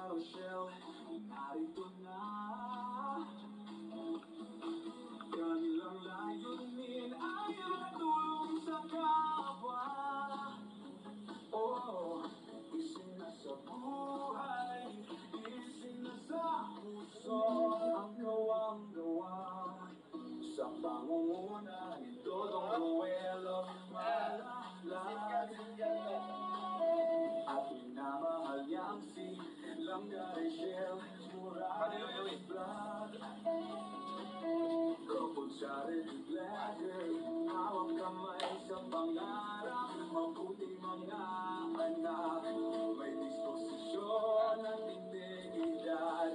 Rochelle, narito na. Kanilang layunin ay tulong sa kapwa. Oh, isinasa buhay, isinasa puso ang gawang-gawa. Sa pangunguna ni Dodong Ruelo Malalag, at minamahal niyang si Langga Rachel Morales Vlog. Kapag sa red letter, hawak kamay sa pangarap, mabuting mga anak, may disposisyon at integridad.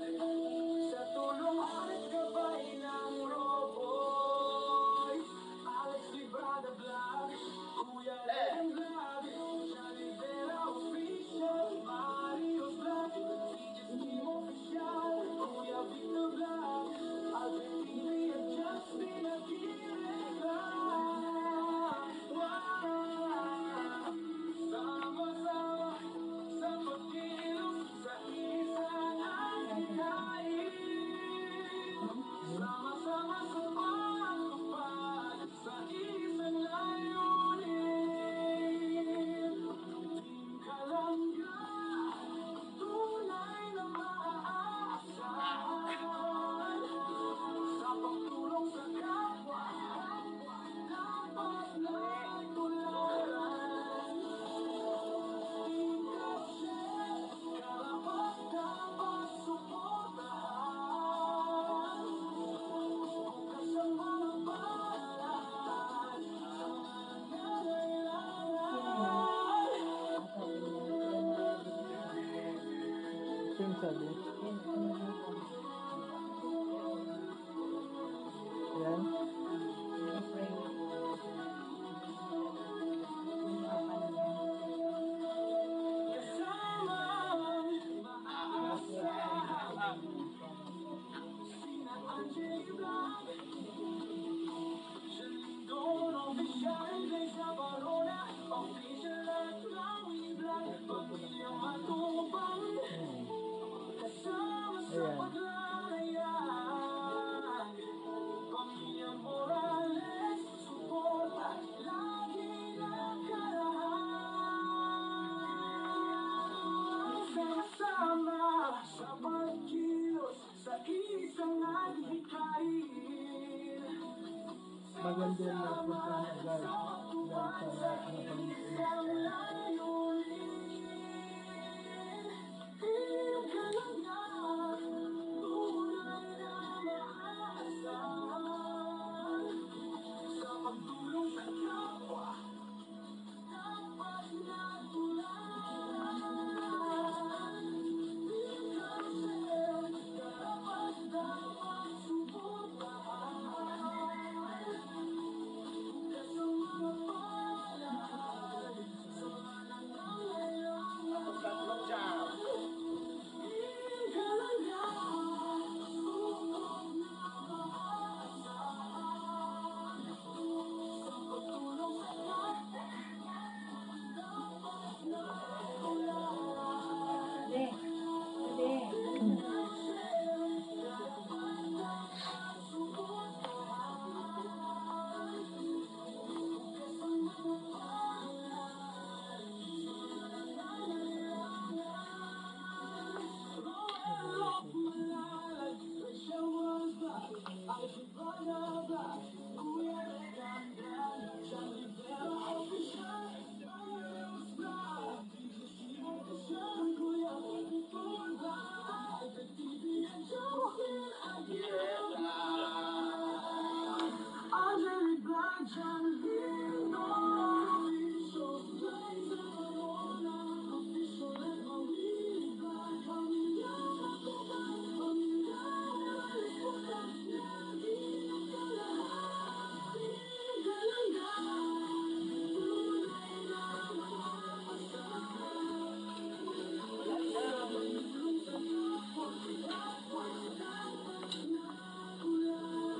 Sa tulong at gabay ng Roboy, Alex Librada Vlog, Kuya Len Vlog, Johnny Vera Official, Mario Vlog, TJ's Team Official, Kuya Victor Vlog, Alvin TV at Justin Aguilera. Sama-sama sa pagkilos sa isang alikain, sama-sama sa pagtupad sa isang layunin. Team Kalangga, tunay na maaasahan, sa pagtulong sa kapwa, dapat na'y tularan. Team Rachel, karapat dapat suportahan, bukas ang mga balat sa nangangailangan. Sing sabi. Yan. Kasamang maaasahan, sina Angeli Blanc, Shalindon Official, Reza Barona Official at Rawi Blanc, Pamilyang Matubang, kasama sa paglalayag. Pamilyang Morales, suporta lagi nakaraang. Sama-sama sa pagkilos sa isang alikain, Maganda na punta agad. pagtupad sa isang layunin. Team Kalangga, tunay na maaasahan, sa pagtulong sa kapwa, dapat natularan. Team Rachel, karapat dapat suportahan, bukas ang mga palad sa nangangailangan. Team Kalangga, suporta na maaasahan, sa pagtulong sa kapwa, dapat natularan. Team Rachel, karapat dapat suportahan, bukas ang mga palad sa nangangailangan. Roel of Malalag, Rachel was back, Alvin Librada Vlog, Kuya Len Vlog, Johnny Vera Official, Mario Vlog, TJ's Team Official, Kuya Victor Vlog, Alvin TV at Justin Aguilera. Angeli Vlog, John Lindo, Official, Reza Barona Official at Mawili Vlog, Pamilyang Matubang, Pamilyang Morales Vlog, lagi nakalahati. Kalangga, tunay na maaasahan, sa pagtulong sa kapwa, dapat natularan.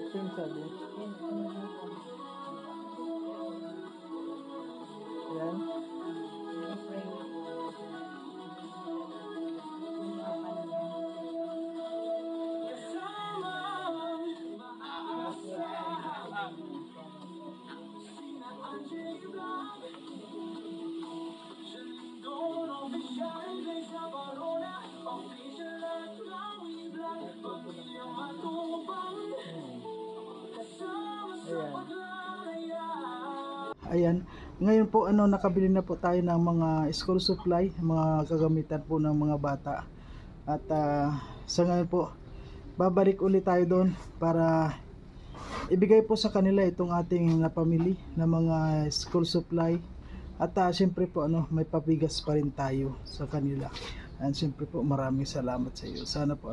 Sino sabi? Yan. Ayan. Ngayon po nakabili na po tayo ng mga school supply, mga kagamitan po ng mga bata. At sa ngayon po, babalik ulit tayo doon para ibigay po sa kanila itong ating napamili na mga school supply. At siyempre po may pabigas pa rin tayo sa kanila. And siyempre po maraming salamat sa iyo. Sana po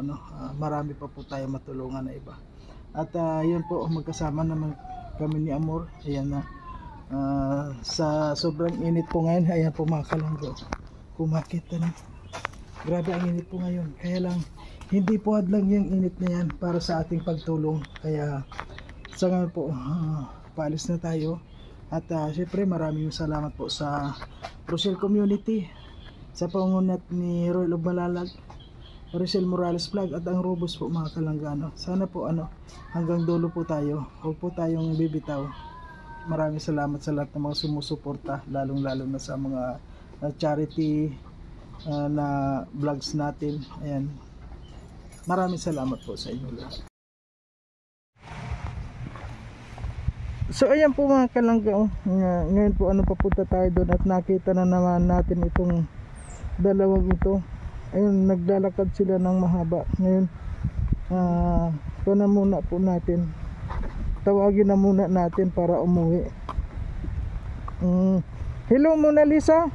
marami pa po tayo matulungan na iba. At yun po, magkasama naman kami ni Amor. Ayan na. Sa sobrang init po ngayon, ayan po mga kalanggo, kumakita na, grabe ang init po ngayon, kaya lang hindi po hadlang yung init na yan para sa ating pagtulong. Kaya sa ngayon po paalis na tayo. At syempre maraming salamat po sa Rochelle Community, sa pangunat ni Roy Lugmalalag, Rachel Morales Vlog at ang Robos po mga kalanggano. Sana po hanggang dulo po tayo, huwag po tayong bibitaw. Maraming salamat sa lahat ng mga sumusuporta, lalong-lalo na sa mga charity na vlogs natin. Ayan. Maraming salamat po sa inyo lahat. So ayan po mga kalangga, ngayon po papunta tayo doon at nakita na naman natin itong dalawang ito. Ayun, naglalakad sila ng mahaba. Ngayon ito na muna po natin, tawagin na muna natin para umuwi. Hello Mona Lisa.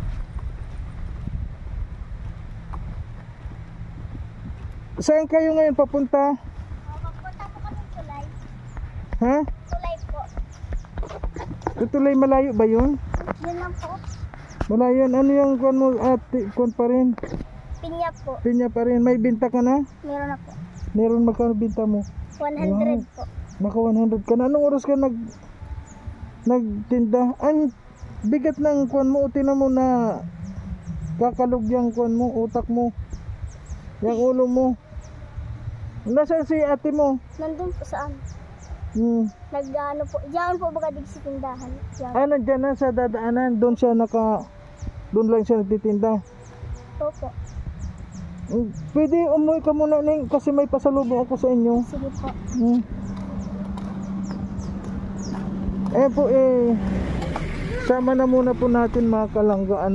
Saan kayo ngayon papunta? Papunta po kami tulay. Ha? Tulay po. Tutulay, malayo ba yun? Yun lang po. Malayo. Ano yung kuwan mo ate? Kuwan pa rin? Pinya po. Pinya pa rin. May binta ka na? Meron na po. Meron, magkano binta mo? 100 po. Naka 100 ka na. Anong oras ka nagtinda? Ang bigat ng kuwan mo. Tinan mo na kakalog yung kuwan mo, utak mo, yung ulo mo. Nasaan si ate mo? Nandun po saan? Nag-ano po. Diyan po baga dig sa tindahan. Diyan. Nandyan na sa dadaanan. Doon lang siya nagtitinda. Opo. Pwede umuwi ka muna Ning, kasi may pasalubong ako sa inyo. Sige po. Po sama na muna po natin mga kalangga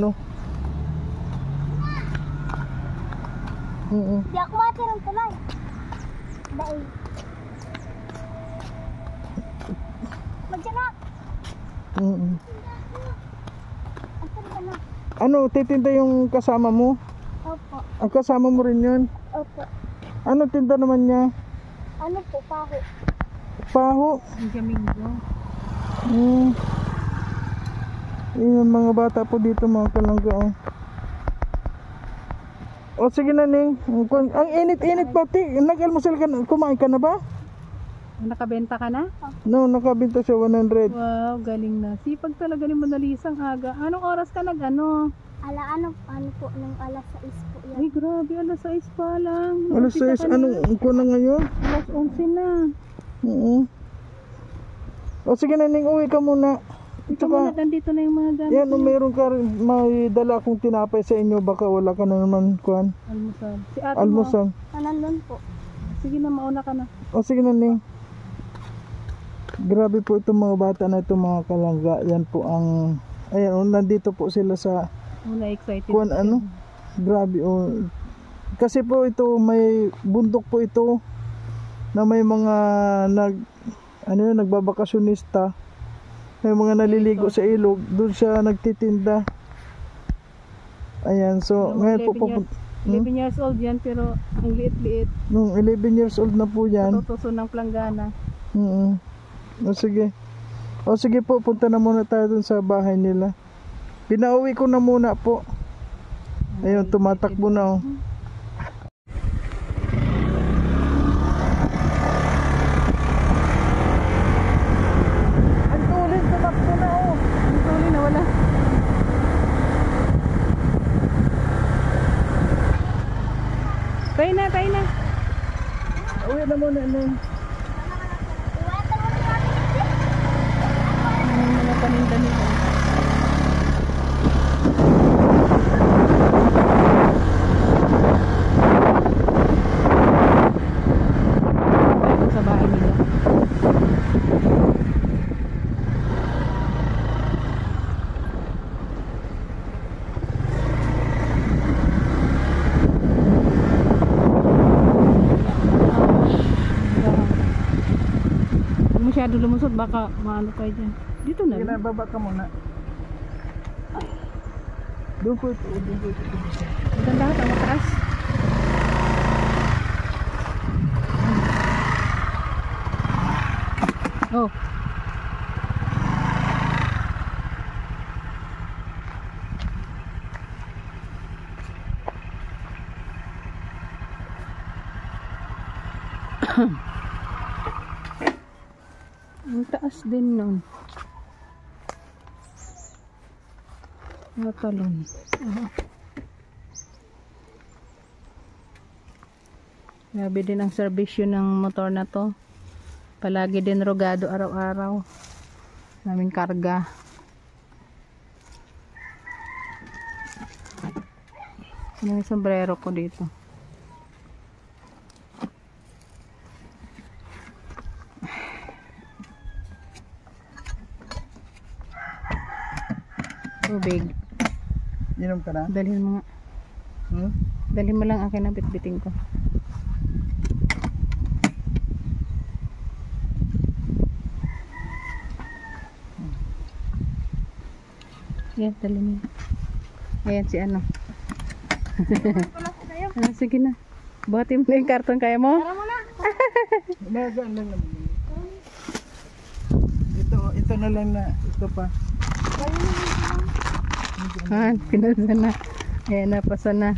Di ako matirang tulay. Dahil. Magsanak. Ano, titinda yung kasama mo? Opo. Ang kasama mo rin yun? Opo. Ano tinda naman niya? Ano po, paho. Paho. Ang gamingo. Yung mga bata po dito mga kalangga. O sige na Ning. Ang init-init pati. Nag-almusal ka na. Kumain ka na ba? Nakabenta ka na? No, nakabenta siya 100. Wow, galing na. Sipag talaga ni Monalisang aga. Anong oras ka nag-ano? Ano po, nung alas 6 po yan. Ay, grabe. Alas 6 pa lang. Alas 6. Anong ko na ngayon? Alas 11 na. Oo. O sige na Ning. Uwi ka muna. Ito muna, nandito na yung mga gamit. Yan, meron ka rin, may dala akong tinapay sa inyo, baka wala ka na naman, kuhan. Almusal. Si ate Almusal. Nandun po. Sige na, mauna ka na. O sige na Ning. Grabe po itong mga bata na itong mga kalangga. Yan po ang, ayan, nandito po sila sa, Una excited. kuhan ano. Grabe kasi po ito, may bundok po ito, na may mga nagbabakasyonista. May mga naliligo sa ilog, doon siya nagtitinda. Ayan, so ngayon po 11 years old yan, pero ang liit-liit. Nung 11 years old na po yan. Tutuso ng planggana. O sige. O sige po, punta na muna tayo dun sa bahay nila. Pinauwi ko na muna po. Ayun, tumatakbo na Tayo na. Uwi na muna Ning. Mga paninda nito. Tayo sa bahay nila. Masyado lumusot, baka maano kayo dyan. Dito na. Sige na, baba ka muna. Doon po ito. Maganda ka, mataas. Oh. Ang taas din nun. Matalon. Grabe din ang serbisyo ng motor na to. Palagi din rogado araw-araw. Naming karga. Ano yung sombrero ko dito? Tubig. Inom ka na? Dalhin mo nga. Dalhin mo lang akin na bitbiting ko. Yan, dalhin mo. Ayan si ano. Sige na. Buhatin mo na yung karton, kaya mo? Tara muna. Magaan lang naman. Ito na lang na. Ito pa. Pinasa na. Ayan, napasa na.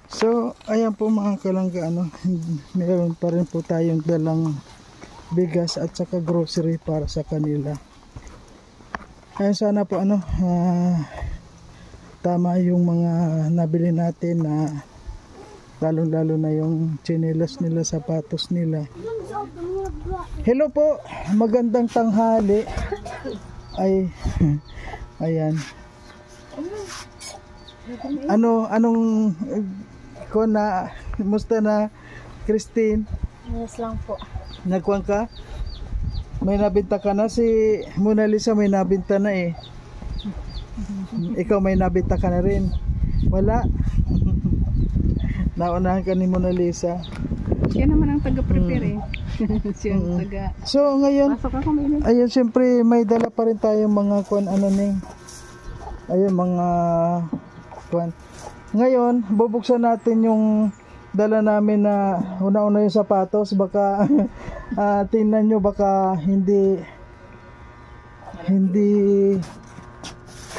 So, ayan po mga kalangga, meron pa rin po tayong dalang bigas at saka grocery para sa kanila. Ayan, sana po tama yung mga nabili natin na lalo na yung tsinelas nila, sapatos nila. Hello po, magandang tanghali. Ay, ayan. Anong ko na, musta na Christine? Yes lang po. Nagkuhan ka? May nabinta ka na, si Mona Lisa may nabinta na eh. Ikaw may nabinta ka na rin. Wala. Naunahan ka ni Mona Lisa. Siya naman ang taga-prepare eh. Siya ang taga... So ngayon, Pasok ako may ayun, siyempre may dala pa rin tayong mga ayun, mga Ngayon, bubuksan natin yung dala namin na una-una yung sapatos. Baka tingnan nyo, baka hindi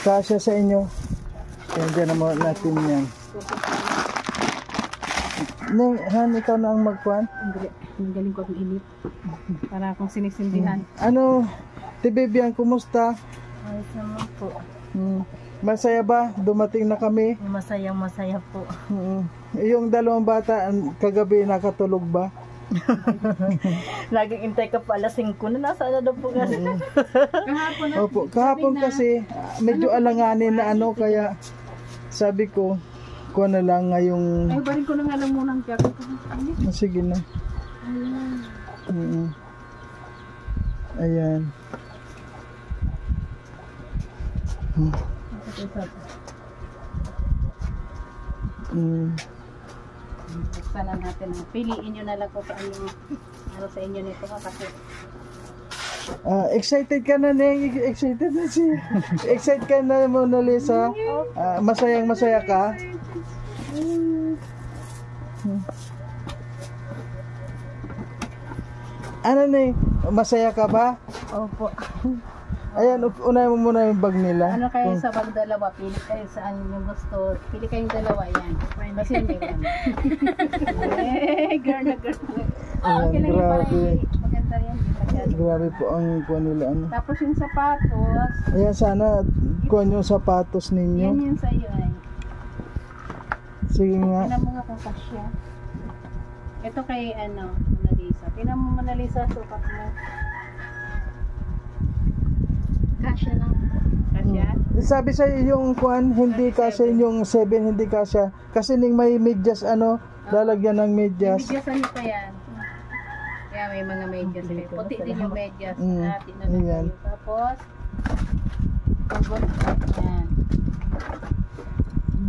kasya sa inyo. Kaya dyan naman natin yan. Han, ikaw na ang magkuhan? Ang galing ko ang init. Para akong sinisindihan. Ano, Tibibian, kumusta? Ayos naman po. Masaya ba? Dumating na kami. Masaya po. Yung dalawang bata, kagabi nakatulog ba? Laging intay ka pa alas 5 na. Nasaan na daw po kasi? Kahapon na. Opo, kahapon kasi medyo alanganin na ano, kaya sabi ko, kuha na lang ngayong... Ay, barin ko na nga lang muna ang jacket ko. Sige na. Ayan. Buksan na natin. Piliin nyo na lang kung ano sa inyo nito kasi Excited ka na, Neng? Excited na si... Excited ka na, Mona Lisa? Masayang masaya ka? Ano, Neng? Masaya ka ba? Opo. Ayan, unahin mo muna yung bag nila. ano kayo sa bag dalawa, pili kayo saan yung gusto. Pili kayong dalawa yan. Kasi hindi ba? Girl na girl. Ayan, grabe. Maganda yan. Grabe po ang kuha nila. Ano. Tapos yung sapatos, Ayan, sana kuha yung sapatos ninyo. yan yung sa iyo ay. Sige nga. Tingnan mo nga kung kasya. Ito kay Mona Lisa. Tingnan mo Mona Lisa, sukat mo. Kasya lang. Kasya? Sabi sa yung kuan, hindi kasi yung 7, hindi kasya. Kasi ning may medyas, lalagyan ng medyas. Medyasan nyo pa yan. Kaya may mga medyas. Puti din yung medyas. Natin na Ayan. tayo. Tapos, pagod. Ayan.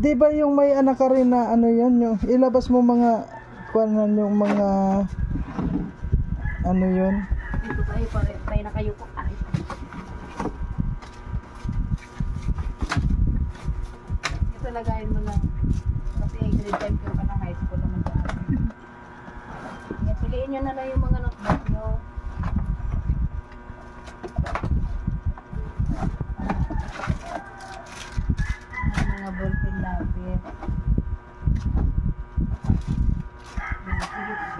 Di ba yung may anak ka rin na yung ilabas mo mga kuanan yung mga yun? Dito tayo, tayo na kayo po. Ay. Ito lagayin mo lang. Kasi grade 5 ka ng high school naman sa atin. Yan, piliin nyo na lang yung mga notebook nyo. Yung mga ballpen lapis.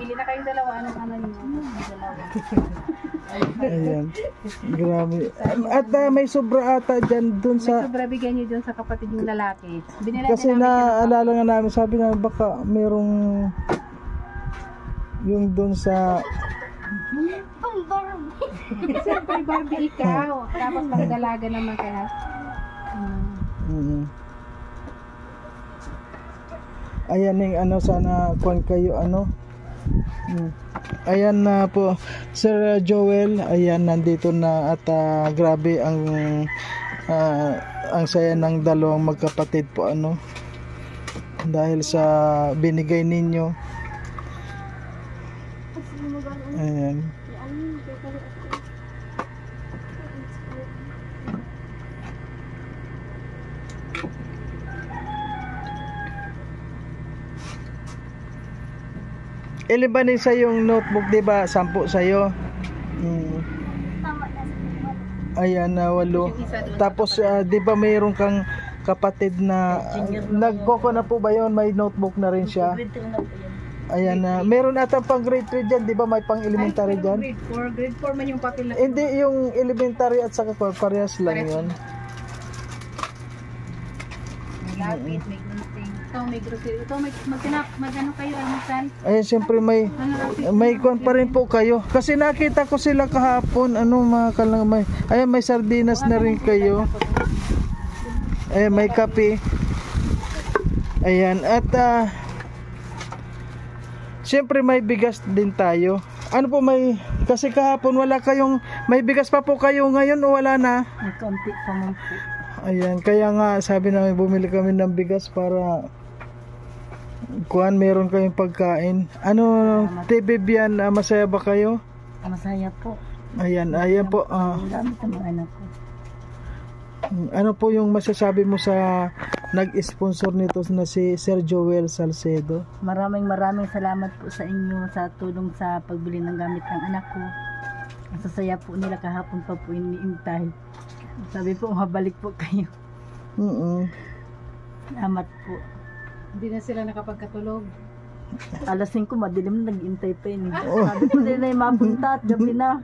Pili na kayong dalawa. Ano nyo? Dalawa. Ayan. Grabe. At may sobra ata dyan dun May sa... sobra bigyan nyo dun sa kapatid yung lalaki. Binila Kasi naalala nga namin, sabi na baka merong yung dun sa... Ang Barbie. Siyempre Barbie ikaw. Tapos magdalaga naman kaya. Ayan yung sana kuan kayo Ayan na po Sir Joel, ayan nandito na at grabe ang saya ng dalawang magkapatid po dahil sa binigay ninyo. Ayan. Ilibanin sa yung notebook, di ba? 10 sa'yo. Tama na. Ayan, 8. Tapos, di ba mayroon kang kapatid na nagkoko na po ba yun? May notebook na rin siya. Ayan, meron ata pang grade 3 dyan. Di ba may pang elementary dyan? Grade 4 man yung papel na. Hindi, yung elementary at saka parehas lang yun. May lapis, may gunting. Ito may grocery. Ito magano kayo almusal. Ayan, siyempre may kuwan pa rin po kayo. Kasi nakita ko sila kahapon, mga kalamay. Ayan, may sardinas na rin kayo. Ayan, may kape. Ayan, at siyempre may bigas din tayo. Ano po kasi kahapon wala kayong, may bigas pa po kayo ngayon o wala na? May konti pa man po. Ayan, kaya nga sabi namin bumili kami ng bigas para kuan meron kayong pagkain. Tibibian, masaya ba kayo? Masaya po. Ayan po. Gamit ang mga anak ko. Ano po yung masasabi mo sa nag-sponsor nito na si Sir Joel Salcedo. Maraming salamat po sa inyo sa tulong sa pagbili ng gamit ng anak ko. Ang sasaya po nila kahapon pa po iniintay. Sabi po, mabalik po kayo. Salamat po. Hindi na sila nakapagkatulog. Alas 5, madilim na, nag-intay pa yun. Sabi ko sila yung mapunta at gabi na.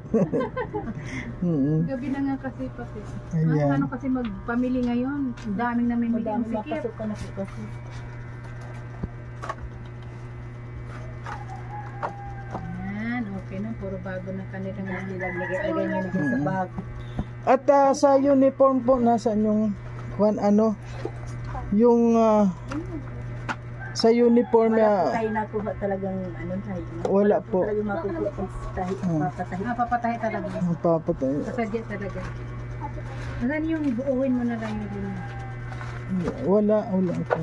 Gabi na nga kasi pati. Ayan. Ano kasi magpamili ngayon? Ang daming namimili ang Madami sikip. mapasok ka na po kasi. Yan, okay na. Puro bago na kanilang Lagay nyo na sa bag. At sa uniform po, nasaan yung yung sa uniform Wala po na tayo nakuha talagang ano tayo. wala po. Talagang makukuha pag tayo papatahi. Papatay talaga. Papatay. Kasadya talaga. Saan yung buuhin mo na lang yung din? Wala ko.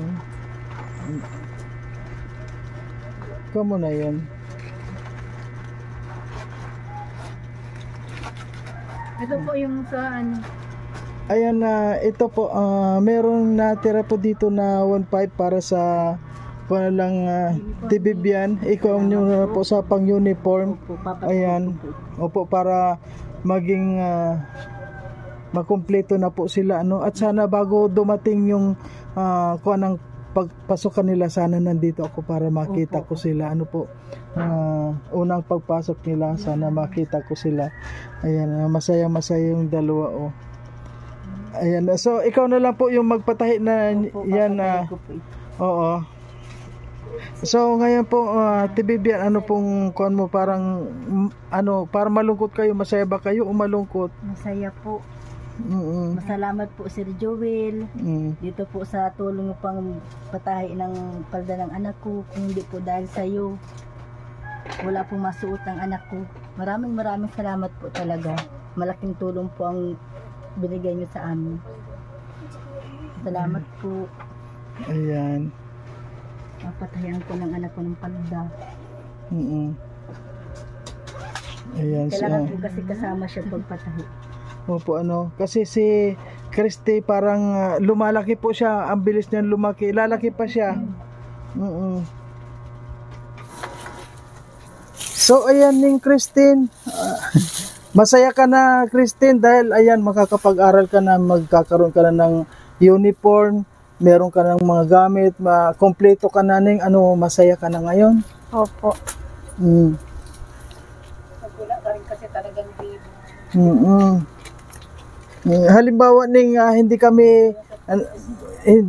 Kamo na yun. Ito po yung sa ano. Ayan na, ito po, meron natira po dito na 1.5 para sa para lang Tibibyan. Ikaw nyo po sa pang uniform. Ayan. Opo, para maging makumpleto na po sila ano. At sana bago dumating yung kuha ng pagpasok nila, sana nandito ako para makita ko sila ano po. Unang pagpasok nila, sana makita ko sila. Ayan, masaya yung dalawa oh. Ayan, so ikaw na lang po yung magpatahi na yan oo. So ngayon po Tibibyan, ano pong kuan mo, parang ano, para malungkot kayo, masaya ba kayo o malungkot? Masaya po. Masalamat po Sir Joel. Dito po sa tulong mo pang patahi ng palda ng anak ko. Kung hindi po dahil sa iyo, wala pong masuot ng anak ko. Maraming salamat po talaga. Malaking tulong po ang binigay niyo sa amin. Salamat po. Ayan. Mapatayan ko ng anak ko ng palda. Ayan. Kailangan po kasi kasama siya pagpatahi. Opo, ano, kasi si Christy parang lumalaki po siya, ang bilis niyan lumaki, lalaki pa siya. So ayan ning Christine, masaya ka na Christine dahil ayan, makakapag-aral ka na, magkakaroon ka na ng uniform, meron ka ng mga gamit, kompleto ka na ning ano, masaya ka na ngayon? Opo. Wala ka rin kasi talagang bibo. Halimbawa ning hindi kami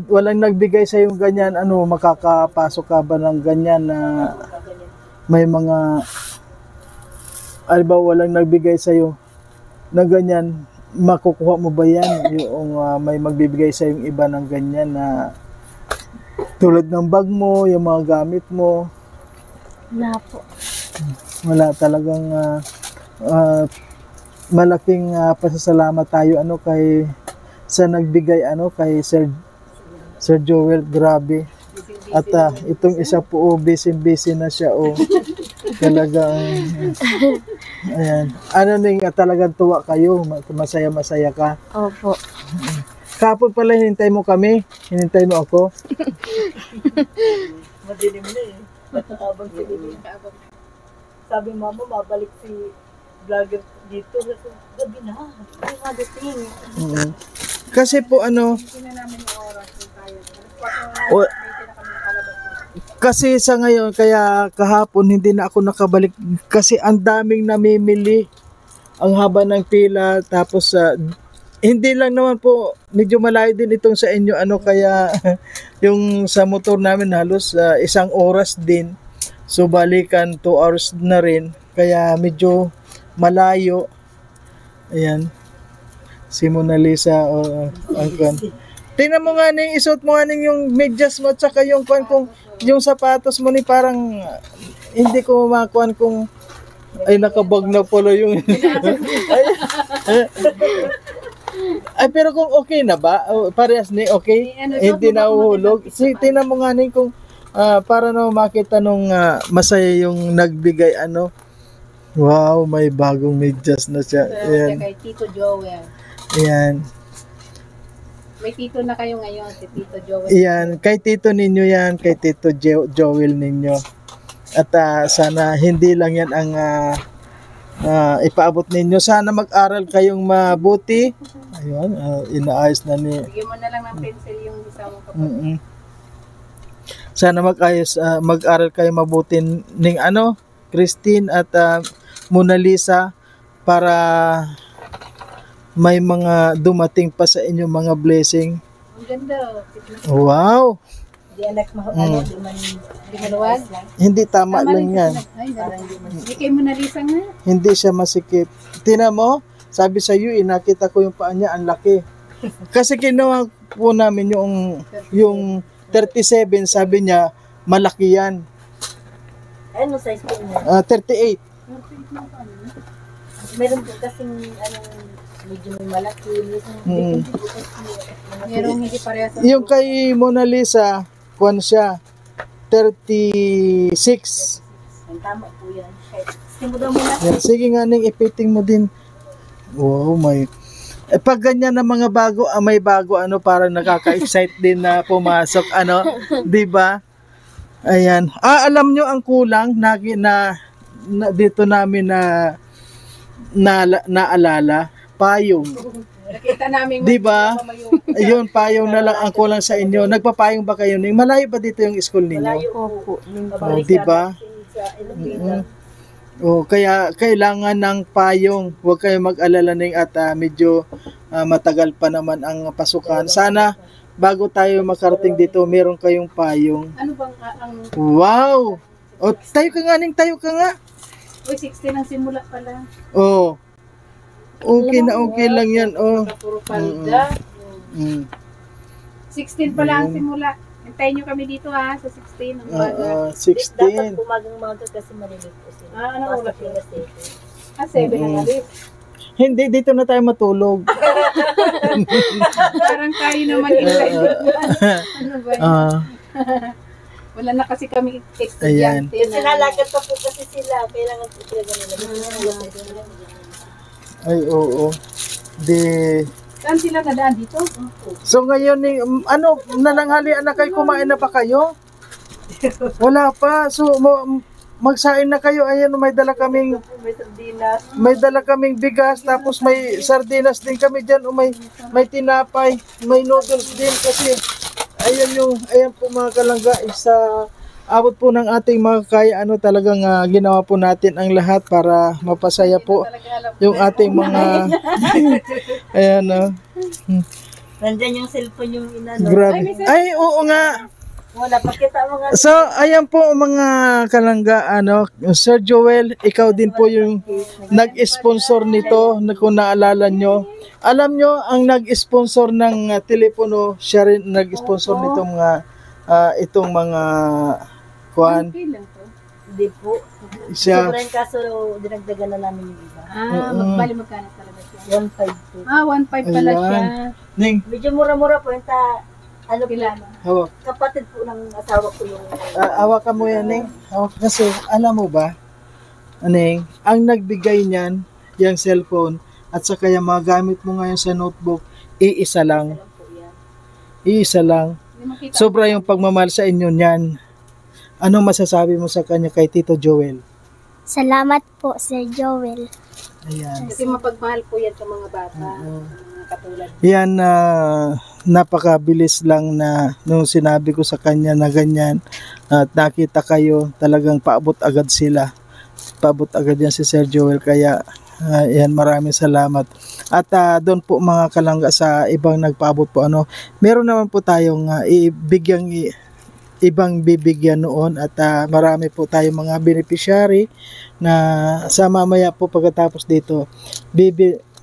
walang nagbigay sa yung ganyan, ano, makakapasok ka ba ng ganyan na may mga halimbawa walang nagbigay sa iyo na ganyan, makukuha mo ba yan yung may magbibigay sa yung iba ng ganyan na tulad ng bag mo, yung mga gamit mo? Wala po. Wala talagang malaking pasasalamat tayo ano kay sa nagbigay ano kay Sir Joel, grabe. At itong isa po busy na siya talagang ayan. Ano ning talagang tuwa kayo, masaya ka? Opo. Kapon pala hinintay mo kami, hinintay mo ako. Madilim na eh. Habang sililim. Sabi mama, mabalik si vlogger dito. Gabi na. Ay, madating. Kasi po ano, kasi sa ngayon, kaya kahapon hindi na ako nakabalik kasi ang daming namimili, ang haba ng pila, tapos hindi lang naman po, medyo malayo din itong sa inyo ano, kaya yung sa motor namin halos 1 oras din, so balikan 2 hours na rin, kaya medyo malayo. Ayan, si Mona Lisa ang kan. Tingnan mo nga ning, isuot mo nga ning yung medyas mo at saka yung kung yung sapatos mo ni parang hindi ko makuan kung ay nakabag na pala yung ay pero kung okay na ba? Parehas ni okay? Hindi na uhulog. Tingnan mo nga ning kung para na makita nung masaya yung nagbigay ano. Wow, may bagong medyas na siya. Ayan. Kay Tito Joel. Ayan. May tito na kayo ngayon, si Tito Joel. Yan, kay tito ninyo yan, kay tito Joel ninyo. At sana hindi lang yan ang ipaabot ninyo. Sana mag-aral kayong mabuti. Ayun, inaayos na ni... Bigyan mo na lang ng pencil yung isa mong kapatid. Mm-mm. Sana mag-aral kayo mabuti ning Christine at Mona Lisa para may mga dumating pa sa inyo mga blessing. Ang ganda. Wow! Di anak mo, Di maluwag. Hindi tama lang yan. Ay, hindi kayo Mona Lisa nga. Hindi siya masikip. Tina mo, sabi sa iyo, nakita ko yung paa niya, ang laki. Kasi kinuha po namin yung 37, sabi niya, malaki yan. Ano size po niya? 38. Meron po kasing medyo may malaki. Mm. Merong hindi parehas. Yung kay Mona Lisa, kuwan siya, 36. Ang tama po yan. Simuda mo na. Yan. Sige nga ning ipiting mo din. Wow, may... pag ganyan na mga bago, may bago para nakaka-excite din na pumasok, di ba? Ayan. Alam nyo ang kulang na dito namin naalala, payong. Nakita namin. Di ba? Ayun, payong na lang ang kulang sa inyo. Nagpapayong ba kayo? Malayo ba dito yung school ninyo? Malayo po. Di ba? Kaya kailangan ng payong. Huwag kayo mag-alala ning at medyo matagal pa naman ang pasukan. Sana bago tayo makarating dito, meron kayong payong. Ano bang ang... Wow! Tayo ka nga ning, tayo ka nga. Uy, 16 ang simula pala. Okay na okay lang yan. Puro palda. 16 pala ang simula. Hintayin nyo kami dito sa 16 ng umaga. 16. Dapat umagang-umaga kasi malilit po sila. Ano oras yun? 7 ang alis. Hindi, dito na tayo matulog. Parang tayo naman excited. Ano ba yun? Wala na kasi kami estudyante. Sinalakad pa po kasi sila. Kailangan po sila ganun. Ay, oo. Saan sila nadaan dito? So ngayon, nalanghalian na kayo, kumain na pa kayo? Wala pa. So magsain na kayo. Ayan, may dala kaming bigas, tapos may sardinas din kami dyan, may tinapay, may noodles din kasi ayan po mga kalangga, abot po ng ating mga kaya, talagang ginawa po natin ang lahat para mapasaya po yung ating mga ayan. Nandyan yung cellphone yung inano. Grabe. Ay, oo nga. Wala, pakita mo nga. So, ayan po mga kalangga, Sir Joel, ikaw din po yung nag-sponsor nito, kung naalala nyo. Alam nyo, ang nag-sponsor ng telepono, siya rin nag-sponsor nitong itong mga kuan. Hindi po. Siya. Sobrang kaso, dinagdagan na namin yung iba. Magbali magkano talaga siya? 1.5 po. 1.5 pala siya. Ning, Medyo mura-mura po. Kilala. hawak. Kapatid po ng asawa ko yung... Hawakan mo yan, Ning. Kasi, alam mo ba, Ning, ang nagbigay niyan, yung cellphone, at saka yung mga gamit mo ngayon sa notebook, iisa lang. Iisa lang. Sobra yung pagmamahal sa inyo niyan. Anong masasabi mo sa kanya kay Tito Joel? Salamat po, Sir Joel. Ayan. Kasi mapagmahal po yan sa mga bata. Mga katulad. Yan, napakabilis lang na nung sinabi ko sa kanya na ganyan at nakita kayo, talagang paabot agad sila. Paabot agad yan si Sir Joel, kaya yan, maraming salamat. At doon po mga kalangga sa ibang nagpaabot po, meron naman po tayong ibang bibigyan noon at marami po tayong mga beneficiary na sa mamaya po pagkatapos dito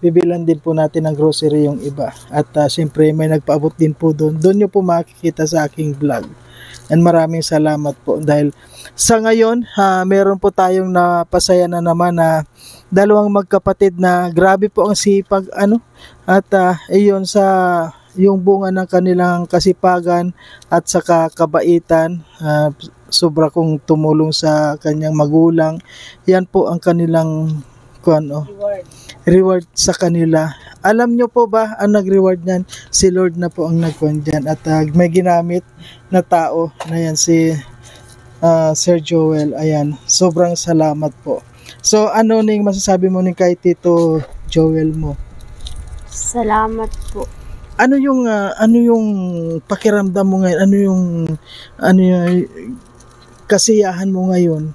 bibilan din po natin ng grocery yung iba at siyempre may nagpaabot din po doon nyo po makikita sa aking vlog. And maraming salamat po dahil sa ngayon meron po tayong napasaya na naman na dalawang magkapatid na grabe po ang sipag at iyon sa yung bunga ng kanilang kasipagan at saka kabaitan, sobra kong tumulong sa kanyang magulang. Yan po ang kanilang reward sa kanila. Alam nyo po ba, ang nag-reward niyan, si Lord na po ang nagkuhan dyan. At may ginamit na tao na yan, si Sir Joel. Ayan, sobrang salamat po. So, ano ning masasabi mo ning kay Tito Joel mo? Salamat po. Ano yung pakiramdam mo ngayon? Ano yung kasiyahan mo ngayon?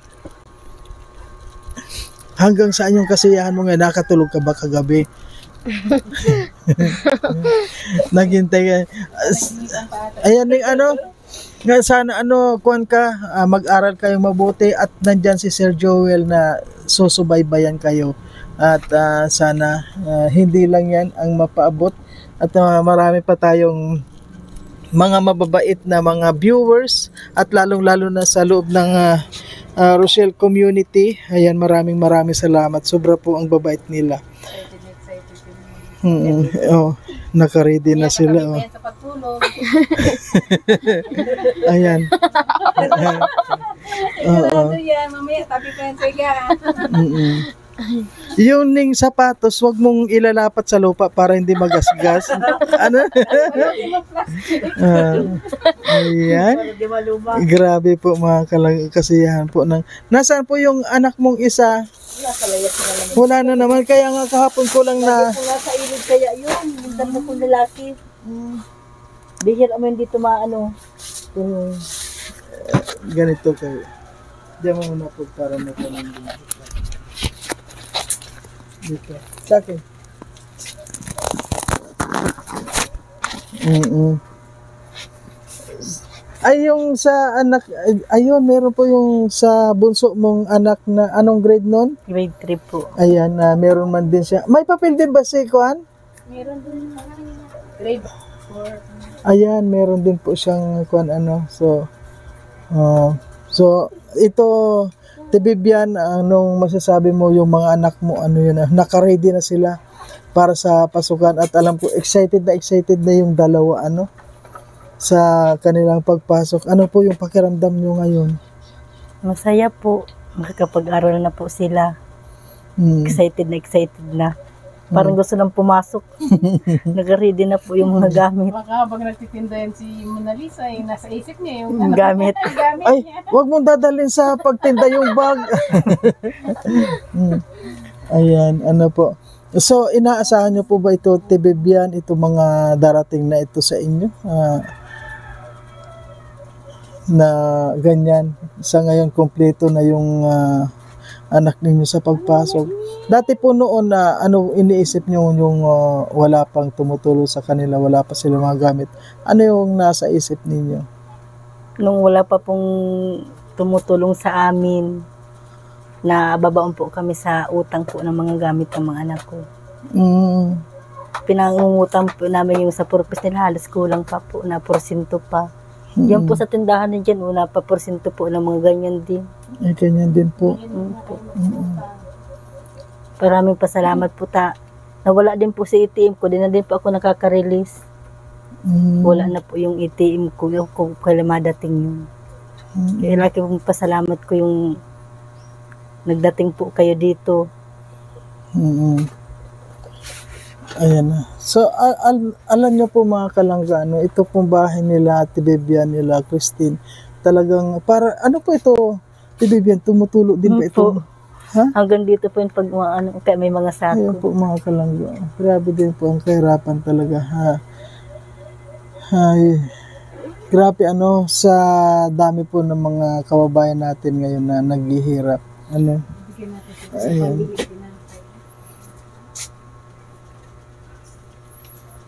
Hanggang saan yung kasiyahan mo ngayon? Nakatulog ka ba kagabi? Naghintay ka. Ayan yung nga sana kuan ka, mag-aral kayong mabuti at nandyan si Sir Joel na susubaybayan kayo. At sana hindi lang yan ang mapaabot at marami pa tayong mga mababait na mga viewers at lalong-lalo na sa loob ng Rochelle community. Ayan, maraming salamat. Sobra po ang babait nila. Oh, naka-ready na sila. Oh. Sa pagtulog. Ayan. Sigurado yan. Mamaya tabi ko yan sa higa. Yung ning sapatos, wag mong ilalapat sa lupa para hindi magasgas. Ano? Ayan. Grabe po mga kasiyahan po ng. Nasaan po yung anak mong isa? Wala na naman. Kaya nga kahapon ko lang na. Kung nasa ilog kaya yun, yung dalawa kong lalaki. Bihira mo yun dito maano. Ganito kayo. Diyan mo muna po para matanong din. Dito. Sa akin. Ay, yung sa anak, ayun, meron po yung sa bunso mong anak na anong grade nun? Grade 3 po. Ayan, meron man din siya. May papel din ba si Kuan? Meron din grade 4. Ayan, meron din po siyang Kuan So, ito, Tibibian, anong masasabi mo yung mga anak mo, naka-ready na sila para sa pasukan at alam ko excited na yung dalawa, sa kanilang pagpasok. Ano po yung pakiramdam nyo ngayon? Masaya po. Makakapag-aral na po sila. Excited na. Parang gusto nang pumasok. Nag-ready na po yung mga gamit. Baka habang nagtitinda yan si Mona Lisa, nasa isip niya yung Gamit. Ay, wag mong dadalhin sa pagtinda yung bag. Ayan, po. So, inaasahan nyo po ba ito, Tibibian, ito mga darating na ito sa inyo? Na ganyan. Sa ngayon, kompleto na yung anak ninyo sa pagpasok. Dati po noon na iniisip nyo yung wala pang tumutulong sa kanila, wala pa sila mga gamit. Ano yung nasa isip ninyo? Nung wala pa pong tumutulong sa amin, na babaon po kami sa utang po ng mga gamit ng mga anak ko. Pinangungutang po namin yung sa purpose nila, halos kulang pa po na porsyento pa. Yan po sa tindahan din dyan, una pa porsyento po ng mga ganyan din. Ay, ganyan din po. Maraming pasalamat po nawala din po sa ATM ko, din na din po ako nakaka-release. Wala na po yung ATM ko, yung kung kailan madating yun. Kaya laki pong pasalamat ko yung nagdating po kayo dito. Ayan na. So, alam nyo po mga kalanggano, ito pong bahay nila, Ate Bibian, nila, Christine, talagang, ano po ito, Ate Bibian, tumutulo din ba ito? Ha? Hanggang dito po yung pag kaya may mga sako. Ayan po mga kalanggano. Grabe din po ang kahirapan talaga. Ay, grabe sa dami po ng mga kababayan natin ngayon na naghihirap. Ayan.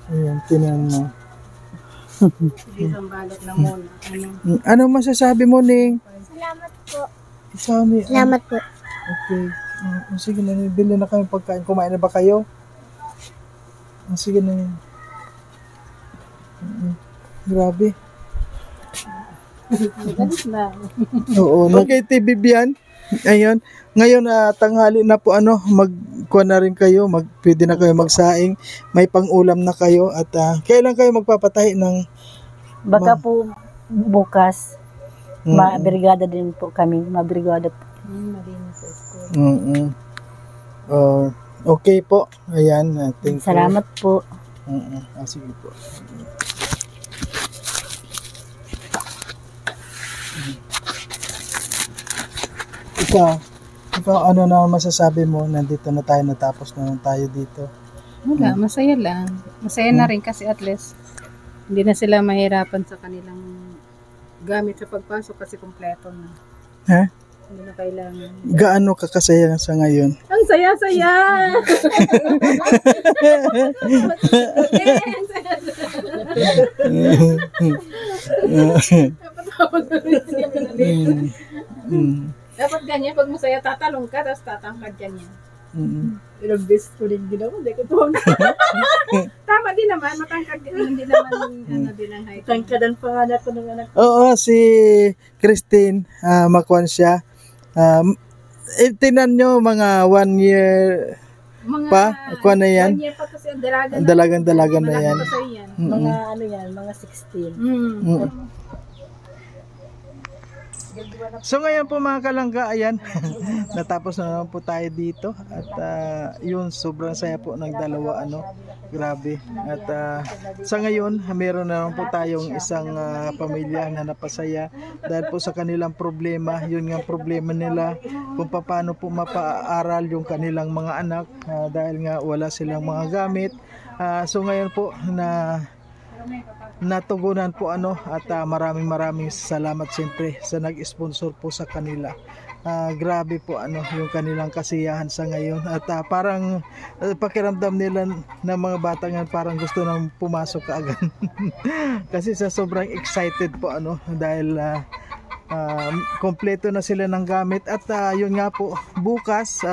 Ayan, tinan mo. isang balot na muna. Ano masasabi mo, Ning? Salamat po. Salamat po. Okay. Sige na, bili na kami pagkain. Kumain na ba kayo? Sige na. Grabe. Oo. Okay, Bibian. Ayun. Ngayon tanghali na po magkuha na rin kayo, pwede na kayo magsaing, may pang-ulam na kayo at kailan kayo magpapatahi ng baka po bukas. Mabrigada din po kami, mabrigada po. Okay po. Ayan. Thank you. Salamat po. Sige po. Ikaw, ano na masasabi mo? Nandito na tayo, natapos na tayo dito. Wala, masaya lang. Masaya na rin kasi at least hindi na sila mahirapan sa kanilang gamit sa pagpasok kasi kumpleto na. Ha? Hindi na kailangan. Gaano ka kasaya sa ngayon? Ang saya-saya! Dapat ganyan, pag masaya tatalong ka, tapos tatangkad ganyan. Ilang beses ko rin ginawa, hindi ko tuwag. Tama din naman, matangkad din. Hindi naman ano din ang height. Tangkadan panganak ko ng anak. Oo, si Christine, makuan siya. Tinan nyo, mga 1 year Mga pa, kuan na yan. 1 year pa kasi ang dalaga na. Dalagang-dalaga na yan. Malaki pa sa'yo yan. Mga ano yan, mga 16. So ngayon po mga kalangga, ayan, natapos na naman po tayo dito at yun, sobrang saya po ng dalawa, grabe. At sa ngayon, meron na naman po tayong isang pamilya na napasaya dahil po sa kanilang problema, yun nga problema nila kung paano po mapaaral yung kanilang mga anak dahil nga wala silang mga gamit. So ngayon po natugunan po at maraming salamat siyempre sa nag-sponsor po sa kanila. Grabe po yung kanilang kasiyahan sa ngayon at parang pakiramdam nila ng mga bata ngayon parang gusto nang pumasok kaagad. Kasi sa sobrang excited po dahil kompleto na sila ng gamit at yun nga po bukas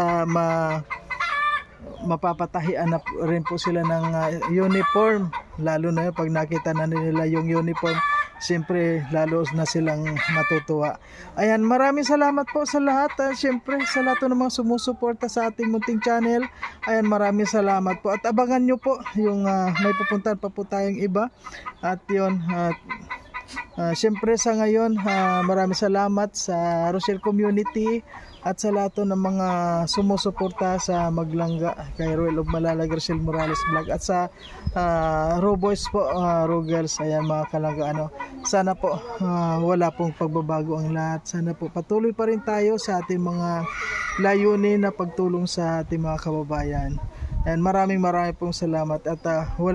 mapapatahian na rin po sila ng uniform, lalo na pag nakita na nila yung uniform, siyempre lalo na silang matutuwa. Ayan, maraming salamat po sa lahat, siyempre sa lahat ng mga sumusuporta sa ating munting channel. Ayan, maraming salamat po at abangan nyo po yung may pupuntahan pa po tayong iba at yun siyempre sa ngayon maraming salamat sa Rochelle Community at sa lahat ng mga sumusuporta sa Maglangga kay Roel of Malalag, Rochelle Morales Vlog at sa Roboys po, Rogers. Ayan mga kalangga, sana po wala pong pagbabago ang lahat. Sana po patuloy pa rin tayo sa ating mga layunin na pagtulong sa ating mga kababayan. And maraming pong salamat at wala